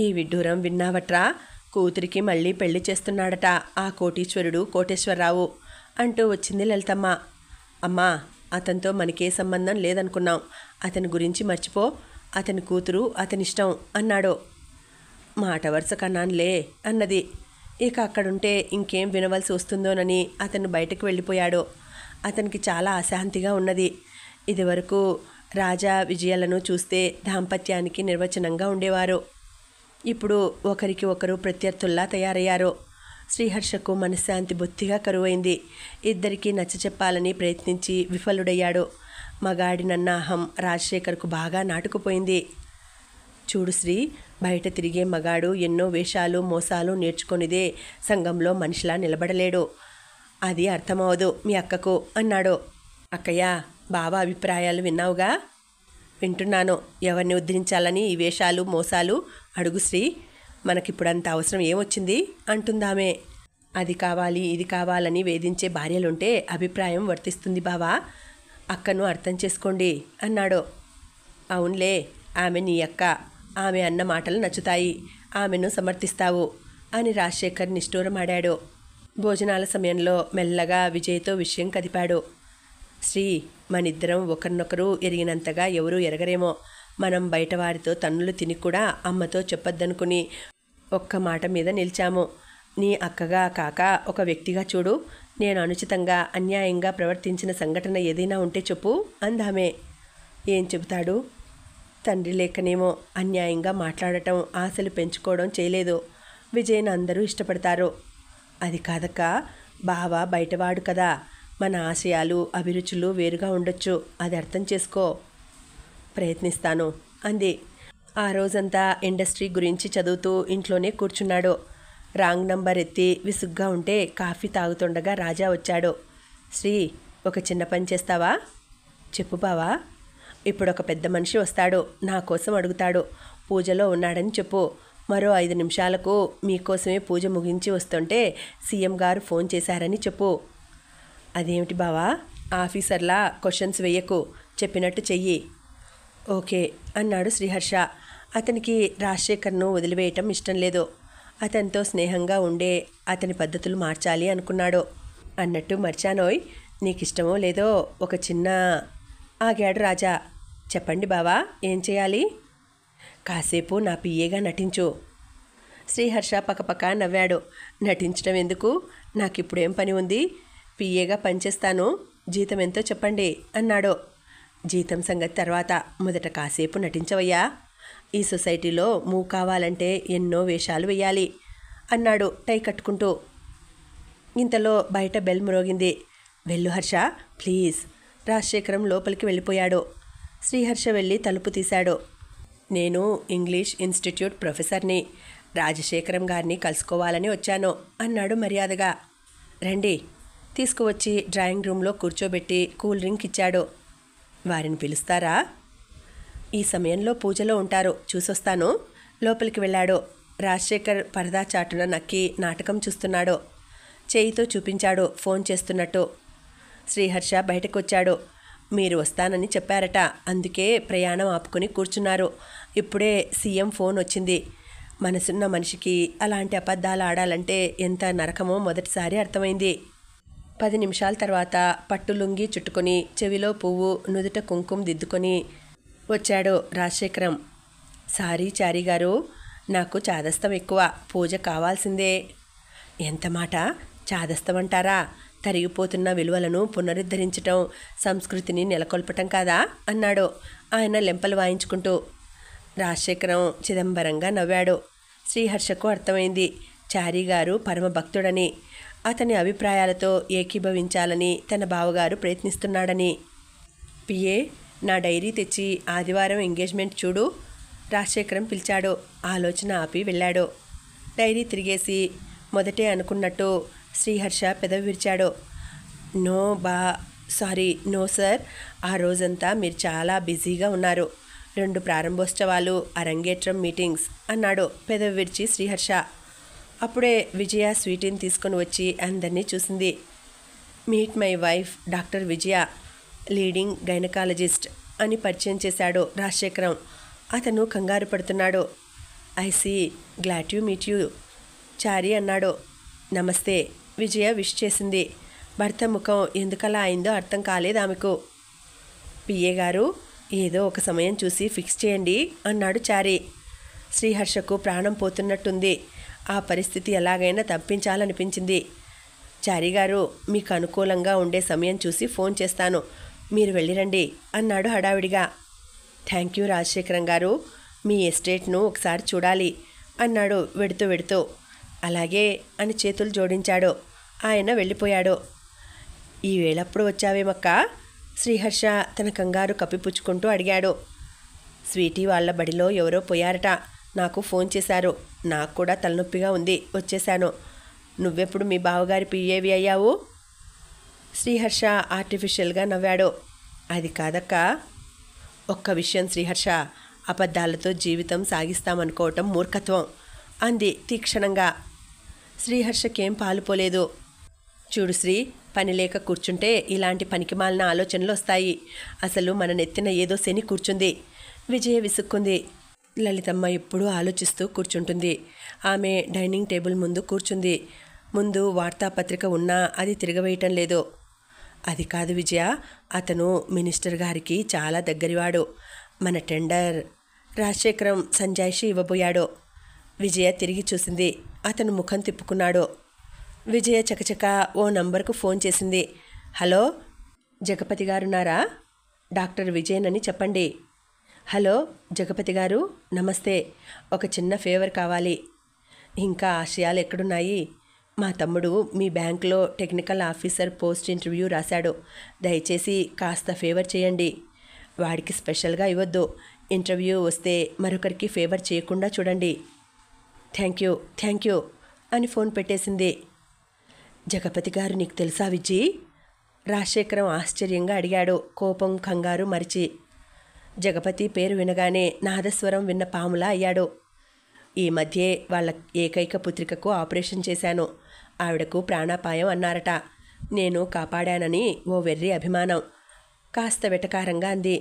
ఈ విడ్డూరం విన్నావట్రా? కూతురికి మళ్ళీ పెళ్లి చేస్తున్నాడట ఆ కోటీశ్వరుడు కోటేశ్వరరావు అంటూ వచ్చింది లలితమ్మ. అమ్మా, అతనితో మనకే సంబంధం లేదనుకున్నాం. అతని గురించి మర్చిపో. అతని కూతురు అతనిష్టం అన్నాడు. మాట వరుస కన్నానులే అన్నది. ఇక అక్కడుంటే ఇంకేం వినవలసి వస్తుందోనని అతను బయటకు వెళ్ళిపోయాడు. అతనికి చాలా అశాంతిగా ఉన్నది. ఇదివరకు రాజా విజయాలను చూస్తే దాంపత్యానికి నిర్వచనంగా ఉండేవారు. ఇప్పుడు ఒకరికి ఒకరు ప్రత్యర్థుల్లా తయారయ్యారు. శ్రీహర్షకు మనశ్శాంతి బొత్తిగా కరువైంది. ఇద్దరికీ నచ్చచెప్పాలని ప్రయత్నించి విఫలుడయ్యాడు. మగాడినన్న అహం రాజశేఖర్కు బాగా నాటుకుపోయింది. చూడు శ్రీ, బయట తిరిగే మగాడు ఎన్నో వేషాలు మోసాలు నేర్చుకొనిదే సంఘంలో మనిషిలా నిలబడలేడు. అది అర్థమవదు మీ అక్కకు అన్నాడు. అక్కయ్య, బావ అభిప్రాయాలు విన్నావుగా? వింటున్నాను. ఎవరిని ఉద్ధరించాలని ఈ వేషాలు మోసాలు? అడుగు శ్రీ, మనకిప్పుడంత అవసరం ఏమొచ్చింది అంటుందామే. అది కావాలి ఇది కావాలని వేధించే భార్యలుంటే అభిప్రాయం వర్తిస్తుంది బావా. అక్కను అర్థం చేసుకోండి అన్నాడు. అవునులే, ఆమె నీ అక్క, ఆమె అన్న మాటలు నచ్చుతాయి, ఆమెను సమర్థిస్తావు అని రాజశేఖర్ నిష్ఠూరమాడాడు. భోజనాల సమయంలో మెల్లగా విజయ్తో విషయం కదిపాడు. శ్రీ, మనిద్దరం ఒకరినొకరు ఎరిగినంతగా ఎవరూ ఎరగరేమో. మనం బయటవారితో తన్నులు తిని కూడా అమ్మతో చెప్పొద్దనుకుని ఒక్క మాట మీద నిలిచాము. నీ అక్కగా కాక ఒక వ్యక్తిగా చూడు. నేను అనుచితంగా అన్యాయంగా ప్రవర్తించిన సంఘటన ఏదైనా ఉంటే చెప్పు అందామే. ఏం చెబుతాడు? తండ్రి లేకనేమో అన్యాయంగా మాట్లాడటం, ఆశలు పెంచుకోవడం చేయలేదు. విజయ్ని అందరూ ఇష్టపడతారు. అది కాదక్క, బావ బయటవాడు కదా, మన ఆశయాలు అభిరుచులు వేరుగా ఉండొచ్చు, అది అర్థం చేసుకో. ప్రయత్నిస్తాను అంది. ఆ రోజంతా ఇండస్ట్రీ గురించి చదువుతూ ఇంట్లోనే కూర్చున్నాడు. రాంగ్ నంబర్ ఎత్తి విసుగ్గా ఉంటే కాఫీ తాగుతుండగా రాజా వచ్చాడు. శ్రీ, ఒక చిన్న పని చేస్తావా? చెప్పు బావా. ఇప్పుడు ఒక పెద్ద మనిషి వస్తాడు, నా కోసం అడుగుతాడు. పూజలో ఉన్నాడని చెప్పు. మరో 5 నిమిషాలకు మీకోసమే పూజ ముగించి వస్తుంటే సీఎం గారు ఫోన్ చేశారని చెప్పు. అదేమిటి బావా, ఆఫీసర్లా క్వశ్చన్స్ వెయ్యకు, చెప్పినట్టు చెయ్యి. ఓకే అన్నాడు శ్రీహర్ష. అతనికి రాజశేఖర్ను వదిలివేయటం ఇష్టం లేదు. అతనితో స్నేహంగా ఉండే అతని పద్ధతులు మార్చాలి అనుకున్నాడు. అన్నట్టు మర్చానోయ్, నీకిష్టమో లేదో ఒక చిన్న... ఆగాడు రాజా. చెప్పండి బావా, ఏం చేయాలి? కాసేపు నా పిఏగా నటించు. శ్రీహర్ష పకపక నవ్వాడు. నటించడం ఎందుకు, నాకిప్పుడేం పని ఉంది? పిఏగా పనిచేస్తాను, జీతం ఎంతో చెప్పండి అన్నాడు. జీతం సంగతి తర్వాత, మొదట కాసేపు నటించవయ్యా. ఈ సొసైటీలో మూవ్ కావాలంటే ఎన్నో వేషాలు వేయాలి అన్నాడు టై కట్టుకుంటూ. ఇంతలో బయట బెల్ మ్రోగింది. వెళ్ళు హర్ష ప్లీజ్. రాజశేఖరం లోపలికి వెళ్ళిపోయాడు. శ్రీహర్ష వెళ్ళి తలుపు తీశాడు. నేను ఇంగ్లీష్ ఇన్స్టిట్యూట్ ప్రొఫెసర్ని, రాజశేఖరం గారిని కలుసుకోవాలని వచ్చాను అన్నాడు మర్యాదగా. రండి. తీసుకువచ్చి డ్రాయింగ్ రూమ్లో కూర్చోబెట్టి కూల్ డ్రింక్ ఇచ్చాడు. వారిని పిలుస్తారా? ఈ సమయంలో పూజలో ఉంటారు, చూసొస్తాను. లోపలికి వెళ్ళాడు. రాజశేఖర్ పరదా చాటున నక్కి నాటకం చూస్తున్నాడు. చేయితో చూపించాడు ఫోన్ చేస్తున్నట్టు. శ్రీహర్ష బయటకు వచ్చాడు. మీరు వస్తానని చెప్పారట, అందుకే ప్రయాణం ఆపుకొని కూర్చున్నారు. ఇప్పుడే సీఎం ఫోన్ వచ్చింది. మనసున్న మనిషికి అలాంటి అబద్ధాలు ఆడాలంటే ఎంత నరకమో మొదటిసారి అర్థమైంది. 10 నిమిషాల తర్వాత పట్టులుంగి చుట్టుకొని, చెవిలో పువ్వు, నుదుట కుంకుమ దిద్దుకొని వచ్చాడు రాజశేఖరం. సారీ చారీ గారు, నాకు చాదస్తం ఎక్కువ, పూజ కావాల్సిందే. ఎంత మాట, చాదస్తం అంటారా? తరిగిపోతున్న విలువలను పునరుద్ధరించటం, సంస్కృతిని నెలకొల్పటం కాదా అన్నాడు ఆయన లెంపలు వాయించుకుంటూ. రాజశేఖరం చిదంబరంగా నవ్వాడు. శ్రీహర్షకు అర్థమైంది చారీ గారు పరమభక్తుడని, అతని అభిప్రాయాలతో ఏకీభవించాలని తన బావగారు ప్రయత్నిస్తున్నాడని. పిఏ, నా డైరీ తెచ్చి ఆదివారం ఎంగేజ్మెంట్ చూడు. రాజశేఖరం పిలిచాడు. ఆలోచన ఆపి వెళ్ళాడు. డైరీ తిరిగేసి మొదటే అనుకున్నట్టు శ్రీహర్ష పెదవి విరిచాడు. నో సార్, ఆ రోజంతా మీరు చాలా బిజీగా ఉన్నారు. 2 ప్రారంభోత్సవాలు, అరంగేట్రం మీటింగ్స్ అన్నాడు పెదవి విరిచి శ్రీహర్ష. అప్పుడే విజయ స్వీటీని తీసుకొని వచ్చి అందరినీ చూసింది. Meet my wife doctor Vijaya, leading gynaecologist అని పరిచయం చేశాడు రాజశేఖరం. అతను కంగారు పడుతున్నాడు. I see, glad to meet you Chari అన్నాడు. నమస్తే విజయ విష్ చేసింది. భర్త ముఖం ఎందుకలా అయిందో అర్థం కాలేదు ఆమెకు. పిఏ గారు, ఏదో ఒక సమయం చూసి ఫిక్స్ చేయండి అన్నాడు చారీ. శ్రీహర్షకు ప్రాణం పోతున్నట్టుంది. ఆ పరిస్థితి ఎలాగైనా తప్పించాలనిపించింది. చారీ గారు, మీకు అనుకూలంగా ఉండే సమయం చూసి ఫోన్ చేస్తాను, మీరు వెళ్ళిరండి అన్నాడు హడావిడిగా. థ్యాంక్ యూ రాజశేఖరం గారు, మీ ఎస్టేట్ను ఒకసారి చూడాలి అన్నాడు వెడుతూ. అలాగే అని చేతులు జోడించాడు. ఆయన వెళ్ళిపోయాడు. ఈ వేళప్పుడు వచ్చావేమక్క? శ్రీహర్ష తన కంగారు కప్పిపుచ్చుకుంటూ అడిగాడు. స్వీటీ వాళ్ళ బడిలో ఎవరో పోయారట, నాకు ఫోన్ చేశారు. నాకు కూడా తలనొప్పిగా ఉంది, వచ్చేశాను. నువ్వెప్పుడు మీ బావగారి పిఏవి అయ్యావు? శ్రీహర్ష ఆర్టిఫిషియల్గా నవ్వాడు. అది కాదక్క. ఒక్క విషయం శ్రీహర్ష, అబద్ధాలతో జీవితం సాగిస్తామనుకోవటం మూర్ఖత్వం అంది తీక్షణంగా. శ్రీహర్షకేం పాలుపోలేదు. చూడు శ్రీ, పని లేక కూర్చుంటే ఇలాంటి పనికిమాలిన ఆలోచనలు వస్తాయి. అసలు మన నెత్తిన ఏదో శని కూర్చుంది. విజయ విసుక్కుంది. లలితమ్మ ఎప్పుడూ ఆలోచిస్తూ కూర్చుంటుంది. ఆమె డైనింగ్ టేబుల్ ముందు కూర్చుంది. ముందు వార్తాపత్రిక ఉన్నా అది తిరగవేయటం లేదు. అది కాదు విజయ, అతను మినిస్టర్ గారికి చాలా దగ్గరివాడు. మన టెండర్ రాజశేఖరం సంజాయిషి ఇవ్వబోయాడు. విజయ తిరిగి చూసింది. అతను ముఖం తిప్పుకున్నాడు. విజయ చకచక ఓ నంబర్కు ఫోన్ చేసింది. హలో, జగపతి గారున్నారా? డాక్టర్ విజయన్ అని చెప్పండి. హలో జగపతి గారు, నమస్తే. ఒక చిన్న ఫేవర్ కావాలి. ఇంకా ఆశయాలు ఎక్కడున్నాయి? మా తమ్ముడు మీ బ్యాంకులో టెక్నికల్ ఆఫీసర్ పోస్ట్ ఇంటర్వ్యూ రాశాడు. దయచేసి కాస్త ఫేవర్ చేయండి. వాడికి స్పెషల్గా ఇవ్వద్దు. ఇంటర్వ్యూ వస్తే మరొకరికి ఫేవర్ చేయకుండా చూడండి. థ్యాంక్ యూ అని ఫోన్ పెట్టేసింది. జగపతి గారు నీకు తెలుసా విజీ? రాజశేఖరం ఆశ్చర్యంగా అడిగాడు, కోపం కంగారు మరిచి. జగపతి పేరు వినగానే నాదస్వరం విన్న పాములా అయ్యాడు. ఈ మధ్యే వాళ్ళ ఏకైక పుత్రికకు ఆపరేషన్ చేశాను. ఆవిడకు ప్రాణాపాయం అన్నారట. నేను కాపాడానని ఓ వెర్రి అభిమానం. కాస్త వెటకారంగా అంది.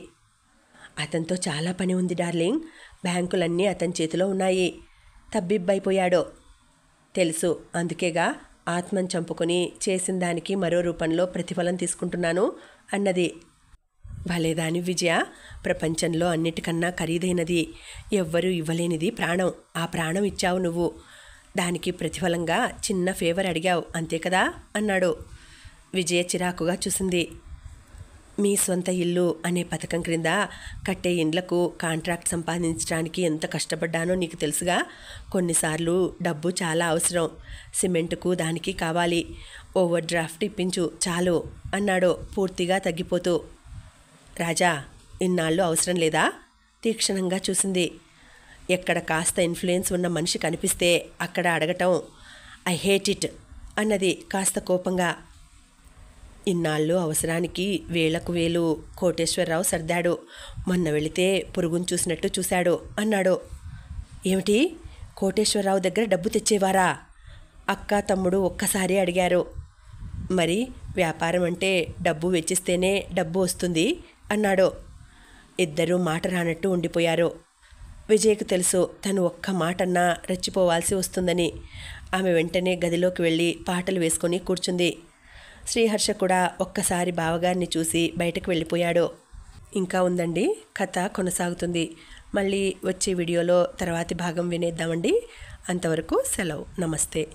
అతనితో చాలా పని ఉంది డార్లింగ్. బ్యాంకులన్నీ అతని చేతిలో ఉన్నాయి. తబ్బిబ్బైపోయాడు. తెలుసు, అందుకేగా ఆత్మను చంపుకొని చేసిన దానికి మరో రూపంలో ప్రతిఫలం తీసుకుంటున్నాను అన్నది. భలేదాని విజయ, ప్రపంచంలో అన్నిటికన్నా ఖరీదైనది, ఎవ్వరూ ఇవ్వలేనిది ప్రాణం. ఆ ప్రాణం ఇచ్చావు నువ్వు. దానికి ప్రతిఫలంగా చిన్న ఫేవర్ అడిగావు, అంతే కదా అన్నాడు. విజయ చిరాకుగా చూసింది. మీ సొంత ఇల్లు అనే పథకం క్రింద కట్టే ఇండ్లకు కాంట్రాక్ట్ సంపాదించడానికి ఎంత కష్టపడ్డానో నీకు తెలుసుగా. కొన్నిసార్లు డబ్బు చాలా అవసరం. సిమెంటుకు దానికి కావాలి. ఓవర్ డ్రాఫ్ట్ ఇప్పించు చాలు అన్నాడు పూర్తిగా తగ్గిపోతూ. రాజా, ఇన్నాళ్ళు అవసరం లేదా? తీక్షణంగా చూసింది. ఎక్కడ కాస్త ఇన్ఫ్లుయెన్స్ ఉన్న మనిషి కనిపిస్తే అక్కడ అడగటం ఐ హేట్ ఇట్ అన్నది కాస్త కోపంగా. ఇన్నాళ్ళు అవసరానికి వేలకు వేలు కోటేశ్వరరావు సర్దాడు. మొన్న వెళితే పురుగును చూసినట్టు చూశాడు అన్నాడు. ఏమిటి, కోటేశ్వరరావు దగ్గర డబ్బు తెచ్చేవారా? అక్క తమ్ముడు ఒక్కసారి అడిగారు. మరి వ్యాపారం అంటే డబ్బు వెచ్చిస్తేనే డబ్బు వస్తుంది అన్నాడు. ఇద్దరూ మాట రానట్టు ఉండిపోయారు. విజయ్కు తెలుసు తను ఒక్క మాటన్నా రెచ్చిపోవాల్సి వస్తుందని. ఆమె వెంటనే గదిలోకి వెళ్ళి పాటలు వేసుకొని కూర్చుంది. శ్రీహర్ష కూడా ఒక్కసారి బావగారిని చూసి బయటకు వెళ్ళిపోయాడు. ఇంకా ఉందండి, కథ కొనసాగుతుంది. మళ్ళీ వచ్చే వీడియోలో తర్వాతి భాగం వినేద్దామండి. అంతవరకు సెలవు. నమస్తే.